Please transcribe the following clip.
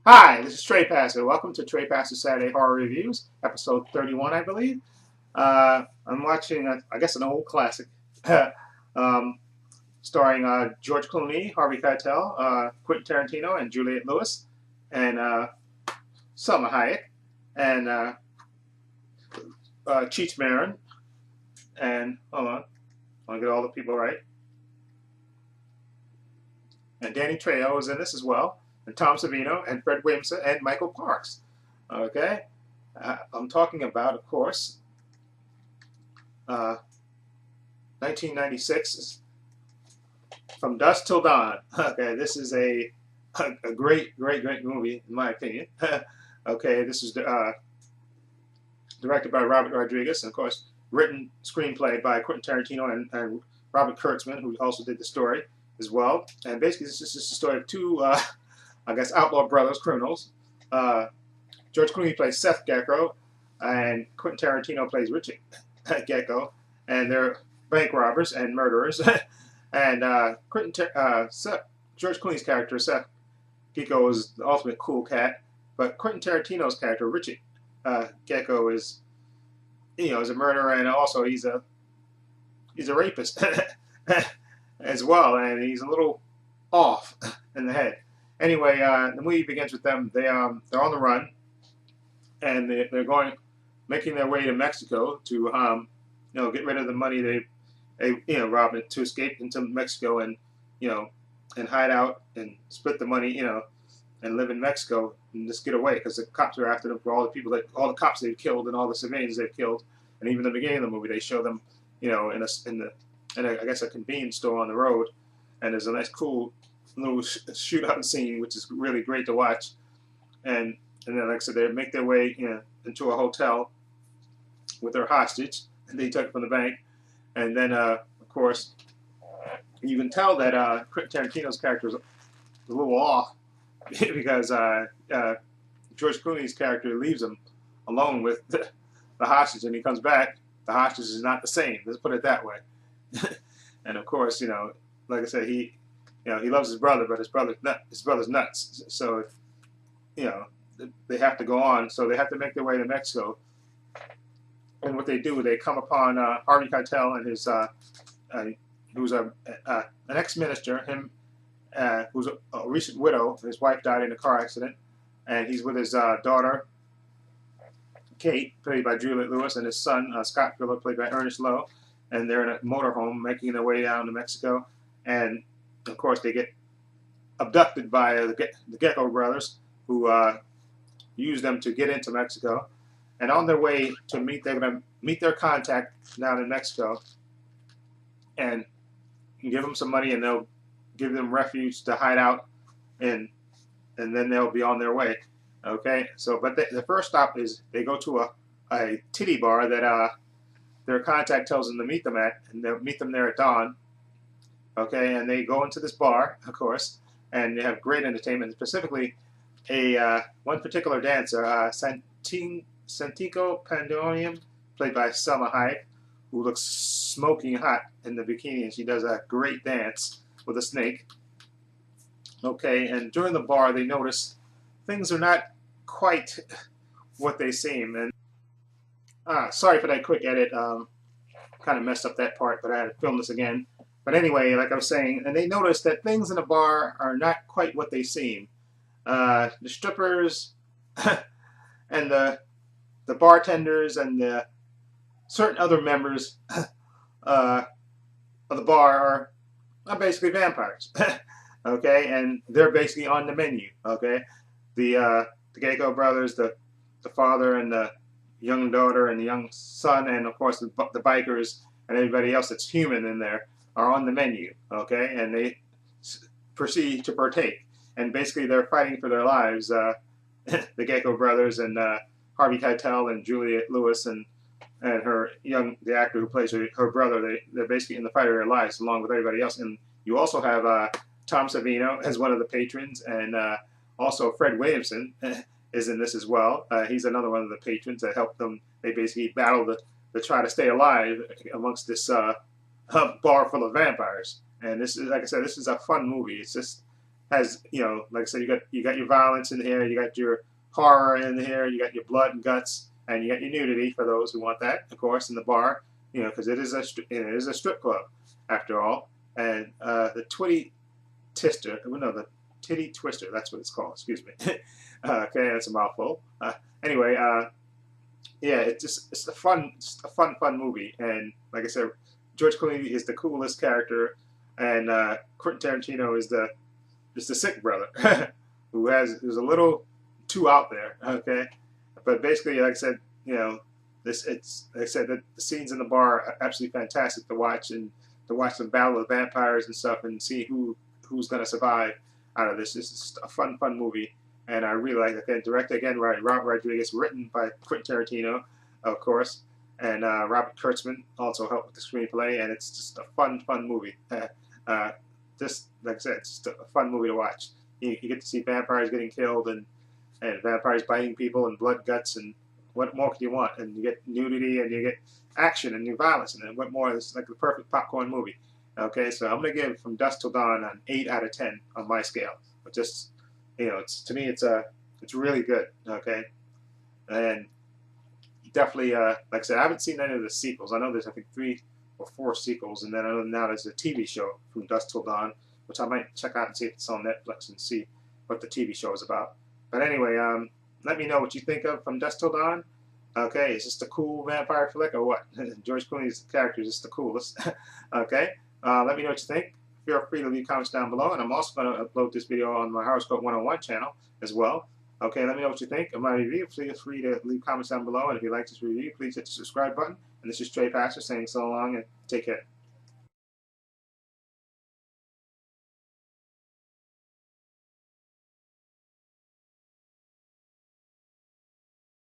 Hi, this is Trey Passer. Welcome to Trey Passer Saturday Horror Reviews, episode 31, I believe. I'm watching, I guess, an old classic, um, starring George Clooney, Harvey Keitel, Quentin Tarantino, and Juliette Lewis, and Selma Hayek, and Cheech Marin, and hold on, I want to get all the people right. And Danny Trejo is in this as well, and Tom Savino, and Fred Williamson, and Michael Parks. Okay, I'm talking about, of course, 1996, From Dusk Till Dawn. Okay, this is a great movie, in my opinion. Okay, this is directed by Robert Rodriguez, and of course, written screenplay by Quentin Tarantino and Robert Kurtzman, who also did the story as well. And basically, this is just a story of two, I guess, outlaw brothers, criminals. George Clooney plays Seth Gecko, and Quentin Tarantino plays Richard Gecko, and they're bank robbers and murderers. And George Clooney's character, Seth Gecko, is the ultimate cool cat, but Quentin Tarantino's character, Richard Gecko, is is a murderer, and also he's a rapist as well, and he's a little off in the head. Anyway, the movie begins with them. They're on the run, and they're making their way to Mexico to get rid of the money they robbed to escape into Mexico and and hide out and split the money and live in Mexico and just get away because the cops are after them for all the cops they've killed and all the civilians they've killed. And even in the beginning of the movie, they show them in a I guess a convenience store on the road, and there's a nice cool little shootout scene which is really great to watch. And then, like I said, they make their way into a hotel with their hostage, and they took it from the bank. And then, of course, you can tell that Quentin Tarantino's character is a little off because George Clooney's character leaves him alone with the hostage, and he comes back. The hostage is not the same. Let's put it that way. And of course, like I said, he loves his brother, but his brother's nuts. So they have to go on. So they have to make their way to Mexico. And what they do, they come upon Harvey Keitel and his who's an ex-minister, who's a recent widow. His wife died in a car accident, and he's with his daughter Kate, played by Juliette Lewis, and his son Scott Phillip, played by Ernest Lowe. And they're in a motorhome making their way down to Mexico, and of course they get abducted by the Gecko brothers, who use them to get into Mexico. And on their way to they're going to meet their contact down in Mexico, and give them some money, and they'll give them refuge to hide out in, and then they'll be on their way. Okay, so but the first stop is they go to a titty bar that their contact tells them to meet them at, and they'll meet them there at dawn. Okay, and they go into this bar, of course, and they have great entertainment. Specifically, one particular dancer, Santico Pandonium, played by Selma Hayek, who looks smoking hot in the bikini, and she does a great dance with a snake. Okay, and during the bar, they notice things are not quite what they seem. And sorry for that quick edit. Kind of messed up that part, but I had to film this again. But anyway, like I was saying, and they notice that things in the bar are not quite what they seem. The strippers and the bartenders and the certain other members of the bar are basically vampires. Okay, and they're basically on the menu. Okay, the Gecko brothers, the father and the young daughter and the young son, and of course the bikers and everybody else that's human in there are on the menu. Okay, and they proceed to partake, and basically they're fighting for their lives. The Gecko brothers and Harvey Keitel and Juliette Lewis and the actor who plays her brother, they're basically in the fight of their lives along with everybody else. And you also have Tom Savino as one of the patrons, and also Fred Williamson is in this as well. He's another one of the patrons that help them. They basically battle to try to stay alive amongst this bar full of vampires. And this is, like I said, this is a fun movie. It's just has, like I said, you got your violence in here, you got your horror in here, you got your blood and guts, and you got your nudity for those who want that, of course, in the bar, because it is a strip club after all. And the Twitty Twister, no, the Titty Twister, that's what it's called. Excuse me. Okay, that's a mouthful. Anyway, yeah, it's a fun movie, and like I said, George Clooney is the coolest character, and Quentin Tarantino is the sick brother who's a little too out there. Okay, but basically, like I said, it's like I said, the scenes in the bar are absolutely fantastic to watch, and to watch them battle the vampires and stuff, and see who's gonna survive out of this. This is a fun movie, and I really like it. Again, directed again by Robert Rodriguez, written by Quentin Tarantino, of course, and Robert Kurtzman also helped with the screenplay, and it's just a fun movie. Just like I said, it's just a fun movie to watch. You get to see vampires getting killed, and vampires biting people, and blood, guts, and what more could you want? And you get nudity, and you get action, and you violence, and then what more? It's like the perfect popcorn movie. Okay, so I'm gonna give From Dusk Till Dawn an 8 out of 10 on my scale. But just it's to me, it's really good. Okay, and definitely, like I said, I haven't seen any of the sequels. I know there's, I think, 3 or 4 sequels, and then now there's a TV show, From Dusk Till Dawn, which I might check out and see if it's on Netflix and see what the TV show is about. But anyway, let me know what you think of From Dusk Till Dawn. Okay, is this a cool vampire flick or what? George Clooney's character is just the coolest. Okay, let me know what you think. Feel free to leave comments down below, and I'm also going to upload this video on my Horoscope 101 channel as well. Okay, let me know what you think of my review. Feel free to leave comments down below, and if you like this review, please hit the subscribe button. And this is Trey Pastor saying so long and take care.